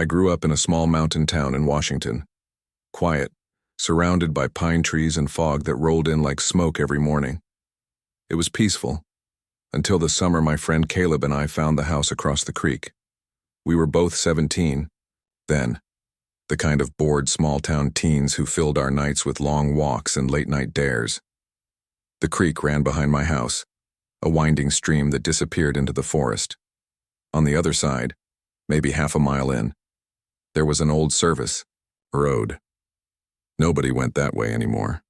I grew up in a small mountain town in Washington. Quiet, surrounded by pine trees and fog that rolled in like smoke every morning. It was peaceful, until the summer my friend Caleb and I found the house across the creek. We were both 17, then, the kind of bored small-town teens who filled our nights with long walks and late-night dares. The creek ran behind my house, a winding stream that disappeared into the forest. On the other side, maybe half a mile in, there was an old service road. Nobody went that way anymore.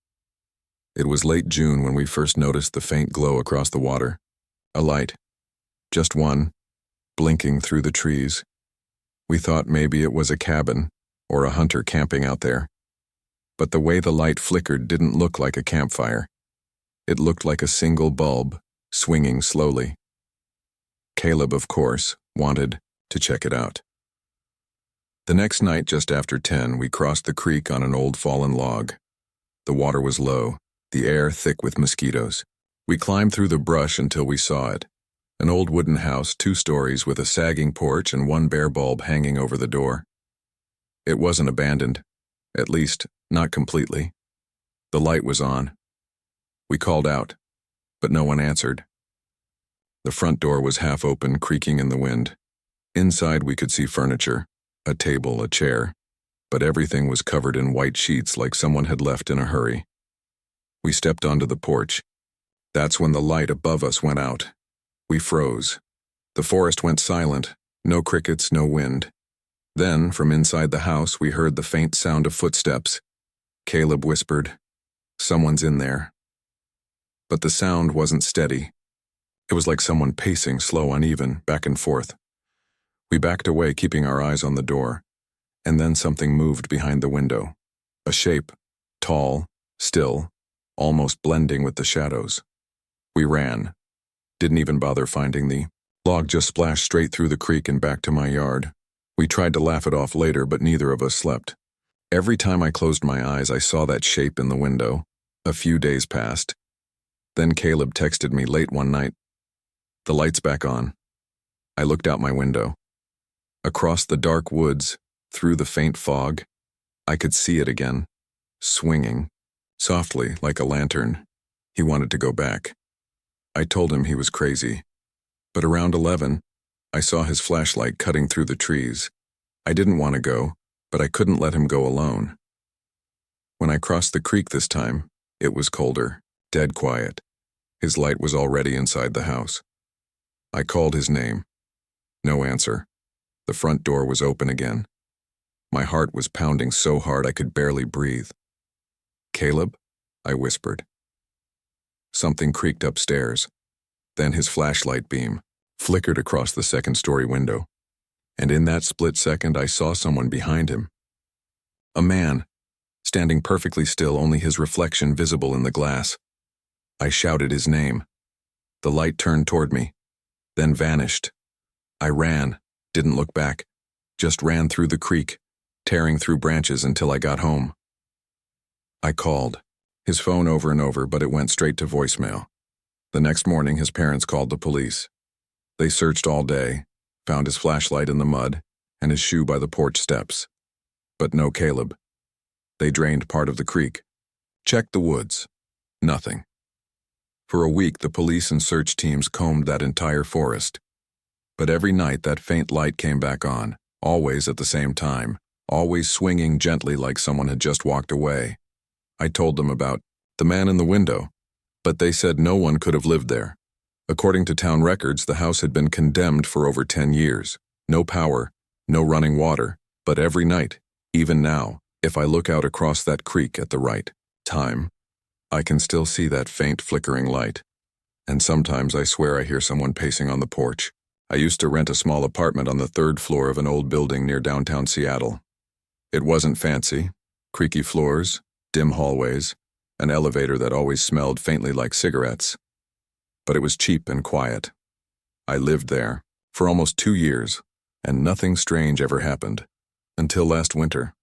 It was late June when we first noticed the faint glow across the water. A light. Just one, blinking through the trees. We thought maybe it was a cabin or a hunter camping out there. But the way the light flickered didn't look like a campfire. It looked like a single bulb, swinging slowly. Caleb, of course, wanted to check it out. The next night, just after 10, we crossed the creek on an old fallen log. The water was low, the air thick with mosquitoes. We climbed through the brush until we saw it. An old wooden house, 2 stories, with a sagging porch and one bare bulb hanging over the door. It wasn't abandoned, at least, not completely. The light was on. We called out, but no one answered. The front door was half open, creaking in the wind. Inside we could see furniture, a table, a chair, but everything was covered in white sheets like someone had left in a hurry. We stepped onto the porch. That's when the light above us went out. We froze. The forest went silent, no crickets, no wind. Then, from inside the house, we heard the faint sound of footsteps. Caleb whispered, "Someone's in there." But the sound wasn't steady. It was like someone pacing, slow, uneven, back and forth. We backed away, keeping our eyes on the door, and then something moved behind the window. A shape, tall, still, almost blending with the shadows. We ran. Didn't even bother finding the log, just splashed straight through the creek and back to my yard. We tried to laugh it off later, but neither of us slept. Every time I closed my eyes, I saw that shape in the window. A few days passed. Then Caleb texted me late one night. "The light's back on." I looked out my window. Across the dark woods, through the faint fog, I could see it again, swinging, softly like a lantern. He wanted to go back. I told him he was crazy. But around 11, I saw his flashlight cutting through the trees. I didn't want to go, but I couldn't let him go alone. When I crossed the creek this time, it was colder, dead quiet. His light was already inside the house. I called his name. No answer. The front door was open again. My heart was pounding so hard I could barely breathe. "Caleb?" I whispered. Something creaked upstairs. Then his flashlight beam flickered across the second-story window. And in that split second, I saw someone behind him. A man, standing perfectly still, only his reflection visible in the glass. I shouted his name. The light turned toward me, then vanished. I ran, didn't look back, just ran through the creek, tearing through branches until I got home. I called his phone over and over, but it went straight to voicemail. The next morning, his parents called the police. They searched all day, found his flashlight in the mud and his shoe by the porch steps. But no Caleb. They drained part of the creek, checked the woods. Nothing. For a week, the police and search teams combed that entire forest. But every night, that faint light came back on, always at the same time, always swinging gently like someone had just walked away. I told them about the man in the window, but they said no one could have lived there. According to town records, the house had been condemned for over 10 years. No power, no running water, but every night, even now, if I look out across that creek at the right time, I can still see that faint flickering light. And sometimes I swear I hear someone pacing on the porch. I used to rent a small apartment on the 3rd floor of an old building near downtown Seattle. It wasn't fancy, creaky floors, dim hallways, an elevator that always smelled faintly like cigarettes. But it was cheap and quiet. I lived there for almost 2 years, and nothing strange ever happened, until last winter.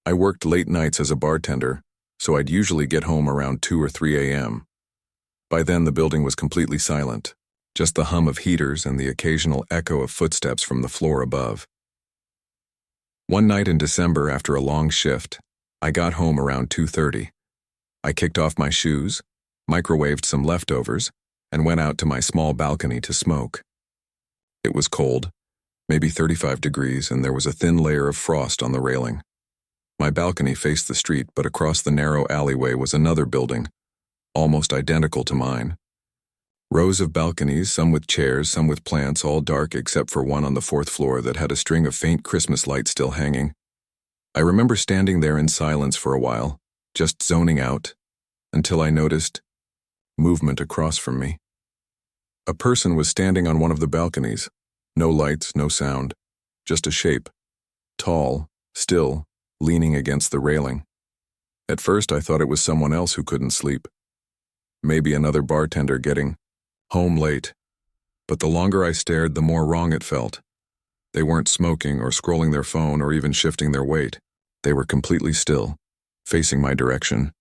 I worked late nights as a bartender, so I'd usually get home around 2 or 3 a.m. By then the building was completely silent, just the hum of heaters and the occasional echo of footsteps from the floor above. One night in December after a long shift, I got home around 2:30. I kicked off my shoes, microwaved some leftovers, and went out to my small balcony to smoke. It was cold, maybe 35 degrees, and there was a thin layer of frost on the railing. My balcony faced the street, but across the narrow alleyway was another building, almost identical to mine. Rows of balconies, some with chairs, some with plants, all dark except for one on the fourth floor that had a string of faint Christmas lights still hanging. I remember standing there in silence for a while, just zoning out, until I noticed movement across from me. A person was standing on one of the balconies. No lights, no sound, just a shape. Tall, still, leaning against the railing. At first I thought it was someone else who couldn't sleep. Maybe another bartender getting home late. But the longer I stared, the more wrong it felt. They weren't smoking or scrolling their phone or even shifting their weight. They were completely still, facing my direction.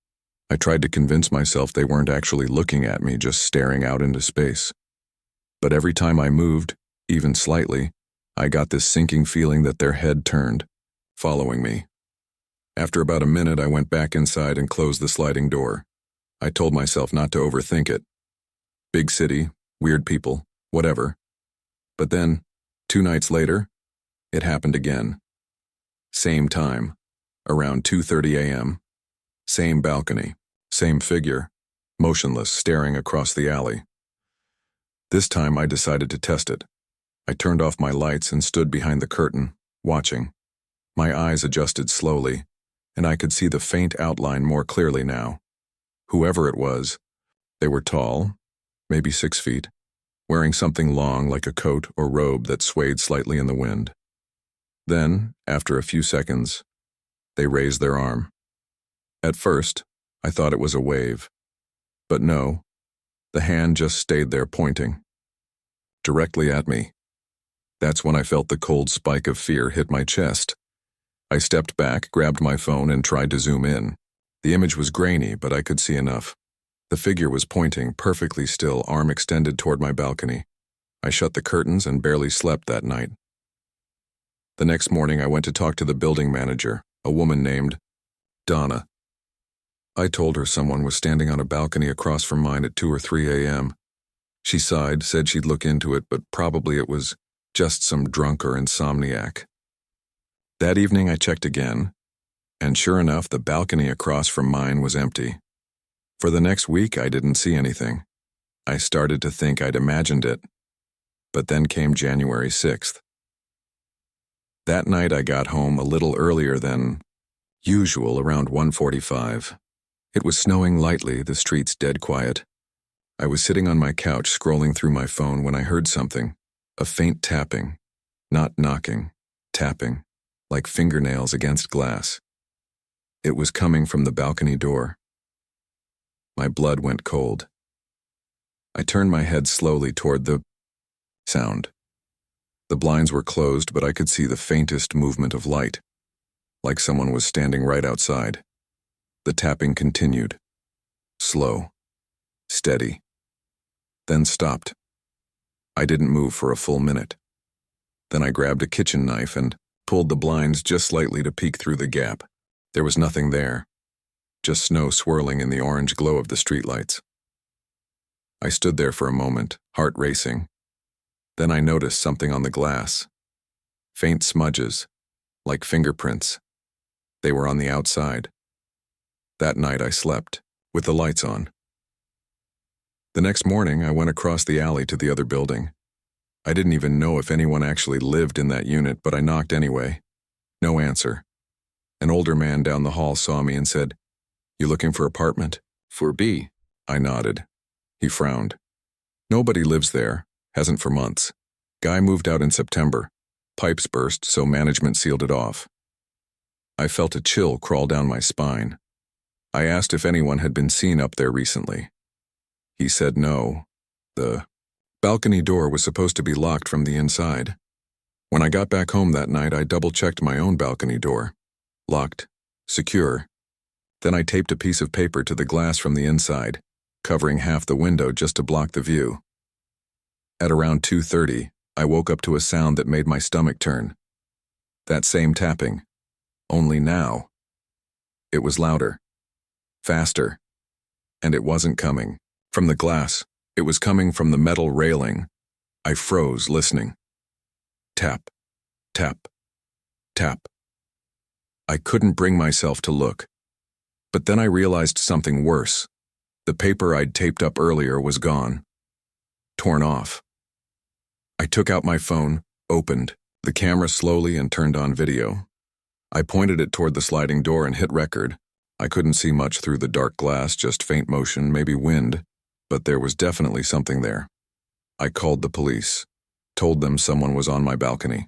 I tried to convince myself they weren't actually looking at me, just staring out into space. But every time I moved, even slightly, I got this sinking feeling that their head turned, following me. After about a minute, I went back inside and closed the sliding door. I told myself not to overthink it. Big city, weird people, whatever. But then, 2 nights later, it happened again. Same time, around 2:30 a.m. Same balcony, same figure, motionless, staring across the alley. This time I decided to test it. I turned off my lights and stood behind the curtain, watching. My eyes adjusted slowly, and I could see the faint outline more clearly now. Whoever it was, they were tall, maybe 6 feet, wearing something long like a coat or robe that swayed slightly in the wind. Then, after a few seconds, they raised their arm. At first, I thought it was a wave. But no, the hand just stayed there pointing. Directly at me. That's when I felt the cold spike of fear hit my chest. I stepped back, grabbed my phone, and tried to zoom in. The image was grainy, but I could see enough. The figure was pointing, perfectly still, arm extended toward my balcony. I shut the curtains and barely slept that night. The next morning, I went to talk to the building manager, a woman named Donna. I told her someone was standing on a balcony across from mine at 2 or 3 a.m. She sighed, said she'd look into it, but probably it was just some drunk or insomniac. That evening, I checked again, and sure enough, the balcony across from mine was empty. For the next week, I didn't see anything. I started to think I'd imagined it. But then came January 6th. That night, I got home a little earlier than usual, around 1:45. It was snowing lightly, the streets dead quiet. I was sitting on my couch scrolling through my phone when I heard something, a faint tapping, not knocking, tapping, like fingernails against glass. It was coming from the balcony door. My blood went cold. I turned my head slowly toward the sound. The blinds were closed, but I could see the faintest movement of light, like someone was standing right outside. The tapping continued, slow, steady, then stopped. I didn't move for a full minute. Then I grabbed a kitchen knife and pulled the blinds just slightly to peek through the gap. There was nothing there, just snow swirling in the orange glow of the streetlights. I stood there for a moment, heart racing. Then I noticed something on the glass. Faint smudges, like fingerprints. They were on the outside. That night I slept, with the lights on. The next morning, I went across the alley to the other building. I didn't even know if anyone actually lived in that unit, but I knocked anyway. No answer. An older man down the hall saw me and said, "You looking for apartment?" "For B." I nodded. He frowned. "Nobody lives there, hasn't for months. Guy moved out in September. Pipes burst, so management sealed it off." I felt a chill crawl down my spine. I asked if anyone had been seen up there recently. He said no. The balcony door was supposed to be locked from the inside. When I got back home that night, I double-checked my own balcony door. Locked. Secure. Then I taped a piece of paper to the glass from the inside, covering half the window just to block the view. At around 2:30, I woke up to a sound that made my stomach turn. That same tapping. Only now. It was louder. Faster. And it wasn't coming from the glass. It was coming from the metal railing. I froze, listening. Tap. Tap. Tap. I couldn't bring myself to look. But then I realized something worse. The paper I'd taped up earlier was gone. Torn off. I took out my phone, opened the camera slowly and turned on video. I pointed it toward the sliding door and hit record. I couldn't see much through the dark glass, just faint motion, maybe wind, but there was definitely something there. I called the police, told them someone was on my balcony.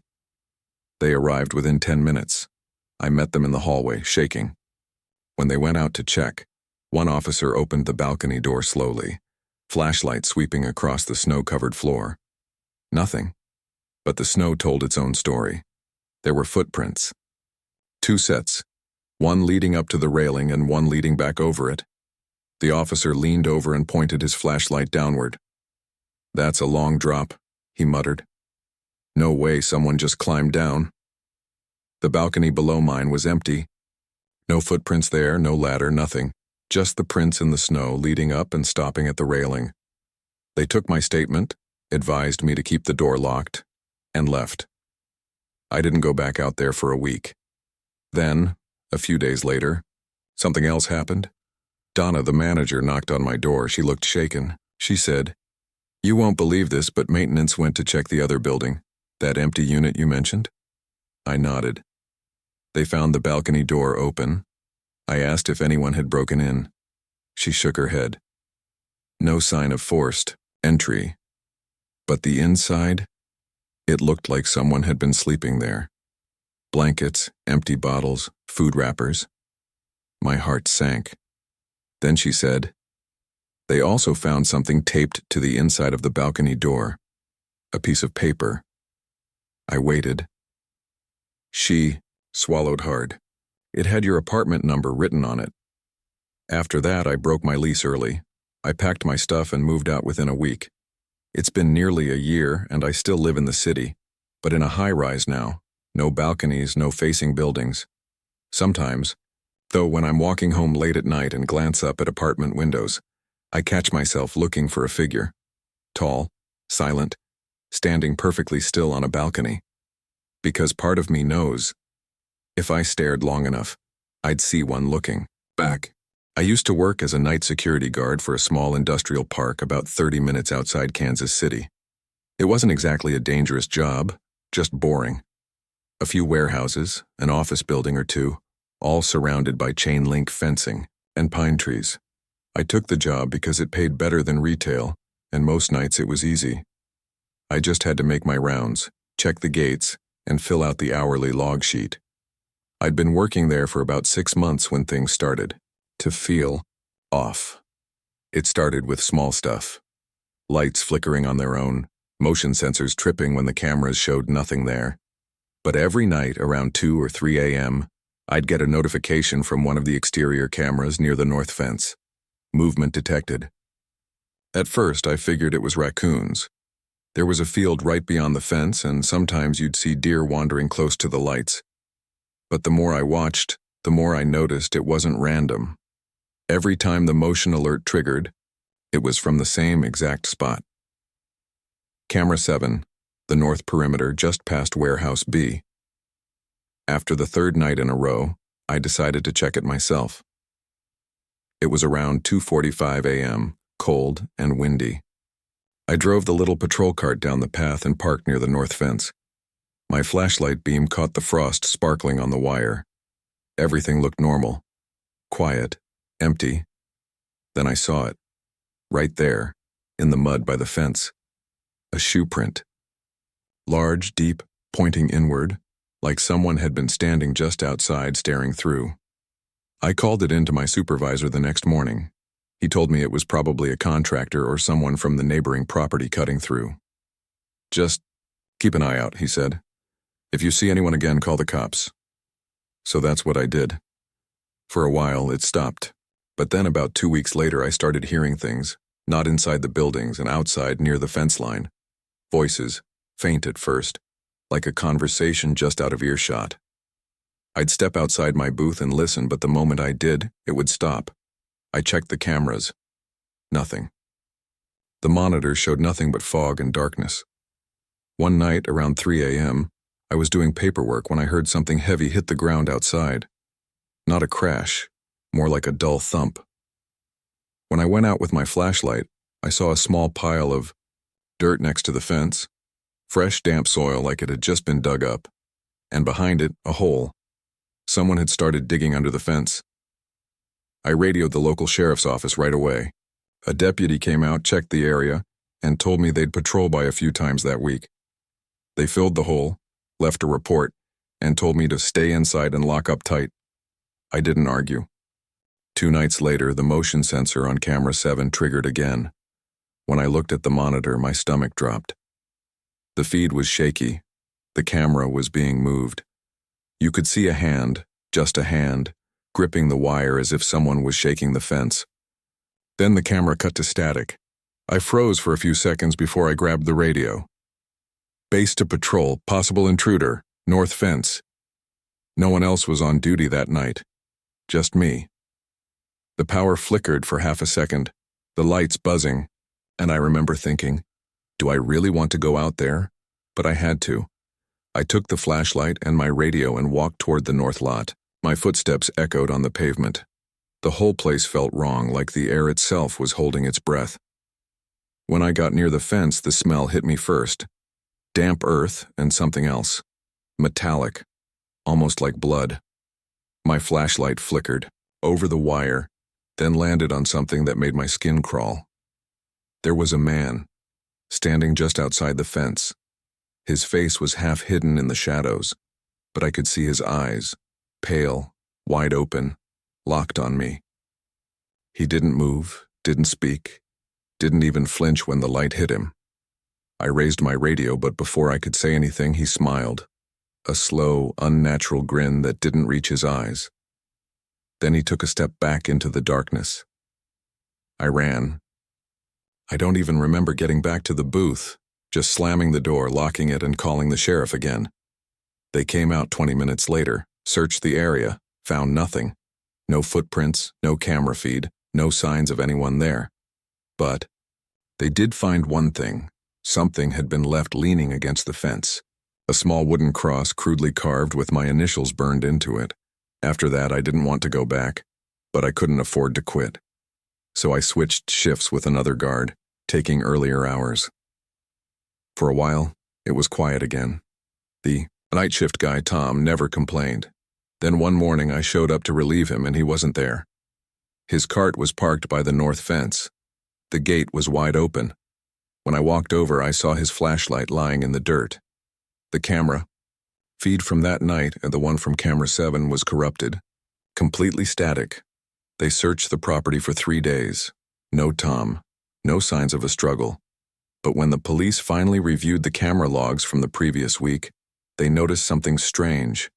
They arrived within 10 minutes. I met them in the hallway, shaking. When they went out to check, one officer opened the balcony door slowly, flashlight sweeping across the snow-covered floor. Nothing. But the snow told its own story. There were footprints. 2 sets, one leading up to the railing and one leading back over it. The officer leaned over and pointed his flashlight downward. "That's a long drop," he muttered. "No way someone just climbed down." The balcony below mine was empty. No footprints there, no ladder, nothing. Just the prints in the snow leading up and stopping at the railing. They took my statement, advised me to keep the door locked, and left. I didn't go back out there for a week. Then, a few days later, something else happened. Donna, the manager, knocked on my door. She looked shaken. She said, "You won't believe this, but maintenance went to check the other building, that empty unit you mentioned." I nodded. They found the balcony door open. I asked if anyone had broken in. She shook her head. No sign of forced entry. But the inside? It looked like someone had been sleeping there. Blankets, empty bottles, food wrappers. My heart sank. Then she said, "They also found something taped to the inside of the balcony door. A piece of paper." I waited. She swallowed hard. "It had your apartment number written on it." After that, I broke my lease early. I packed my stuff and moved out within a week. It's been nearly a year, and I still live in the city, but in a high-rise now. No balconies, no facing buildings. Sometimes, though, when I'm walking home late at night and glance up at apartment windows, I catch myself looking for a figure. Tall, silent, standing perfectly still on a balcony. Because part of me knows, if I stared long enough, I'd see one looking back. I used to work as a night security guard for a small industrial park about 30 minutes outside Kansas City. It wasn't exactly a dangerous job, just boring. A few warehouses, an office building or two, all surrounded by chain-link fencing and pine trees. I took the job because it paid better than retail, and most nights it was easy. I just had to make my rounds, check the gates, and fill out the hourly log sheet. I'd been working there for about 6 months when things started to feel off. It started with small stuff. Lights flickering on their own, motion sensors tripping when the cameras showed nothing there. But every night around 2 or 3 a.m., I'd get a notification from one of the exterior cameras near the north fence. Movement detected. At first, I figured it was raccoons. There was a field right beyond the fence, and sometimes you'd see deer wandering close to the lights. But the more I watched, the more I noticed it wasn't random. Every time the motion alert triggered, it was from the same exact spot. Camera 7, the north perimeter just past Warehouse B. After the 3rd night in a row, I decided to check it myself. It was around 2:45 a.m., cold and windy. I drove the little patrol cart down the path and parked near the north fence. My flashlight beam caught the frost sparkling on the wire. Everything looked normal. Quiet, empty. Then I saw it. Right there, in the mud by the fence. A shoe print. Large, deep, pointing inward, like someone had been standing just outside staring through. I called it in to my supervisor the next morning. He told me it was probably a contractor or someone from the neighboring property cutting through. "Just keep an eye out," he said. "If you see anyone again, call the cops." So that's what I did. For a while, it stopped. But then about 2 weeks later, I started hearing things, not inside the buildings and outside near the fence line. Voices, faint at first, like a conversation just out of earshot. I'd step outside my booth and listen, but the moment I did, it would stop. I checked the cameras. Nothing. The monitors showed nothing but fog and darkness. One night, around 3 a.m., I was doing paperwork when I heard something heavy hit the ground outside. Not a crash, more like a dull thump. When I went out with my flashlight, I saw a small pile of dirt next to the fence, fresh damp soil like it had just been dug up, and behind it, a hole. Someone had started digging under the fence. I radioed the local sheriff's office right away. A deputy came out, checked the area, and told me they'd patrol by a few times that week. They filled the hole, left a report, and told me to stay inside and lock up tight. I didn't argue. 2 nights later, the motion sensor on camera 7 triggered again. When I looked at the monitor, my stomach dropped. The feed was shaky. The camera was being moved. You could see a hand, just a hand, gripping the wire as if someone was shaking the fence. Then the camera cut to static. I froze for a few seconds before I grabbed the radio. Base to patrol, possible intruder, north fence. No one else was on duty that night. Just me. The power flickered for half a second, the lights buzzing, and I remember thinking, do I really want to go out there? But I had to. I took the flashlight and my radio and walked toward the north lot. My footsteps echoed on the pavement. The whole place felt wrong, like the air itself was holding its breath. When I got near the fence, the smell hit me first. Damp earth and something else. Metallic, almost like blood. My flashlight flickered over the wire, then landed on something that made my skin crawl. There was a man, standing just outside the fence. His face was half hidden in the shadows, but I could see his eyes, pale, wide open, locked on me. He didn't move, didn't speak, didn't even flinch when the light hit him. I raised my radio, but before I could say anything, he smiled. A slow, unnatural grin that didn't reach his eyes. Then he took a step back into the darkness. I ran. I don't even remember getting back to the booth, just slamming the door, locking it, and calling the sheriff again. They came out 20 minutes later, searched the area, found nothing. No footprints, no camera feed, no signs of anyone there. But they did find one thing. Something had been left leaning against the fence. A small wooden cross crudely carved with my initials burned into it. After that, I didn't want to go back, but I couldn't afford to quit. So I switched shifts with another guard, taking earlier hours. For a while, it was quiet again. The night shift guy, Tom, never complained. Then one morning I showed up to relieve him and he wasn't there. His cart was parked by the north fence. The gate was wide open. When I walked over, I saw his flashlight lying in the dirt. The camera feed from that night and the one from camera 7 was corrupted, completely static. They searched the property for 3 days. No Tom, no signs of a struggle. But when the police finally reviewed the camera logs from the previous week, they noticed something strange.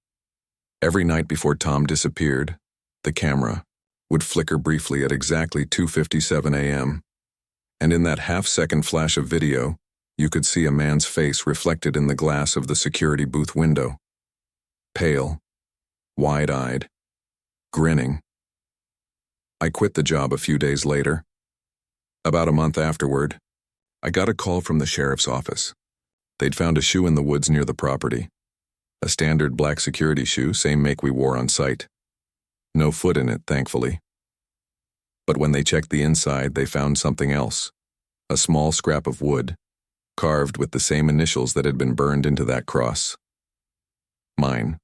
Every night before Tom disappeared, the camera would flicker briefly at exactly 2:57 a.m. And in that half-second flash of video, you could see a man's face reflected in the glass of the security booth window. Pale, wide-eyed, grinning. I quit the job a few days later. About a month afterward, I got a call from the sheriff's office. They'd found a shoe in the woods near the property. A standard black security shoe, same make we wore on site. No foot in it, thankfully. But when they checked the inside, they found something else. A small scrap of wood, carved with the same initials that had been burned into that cross. Mine.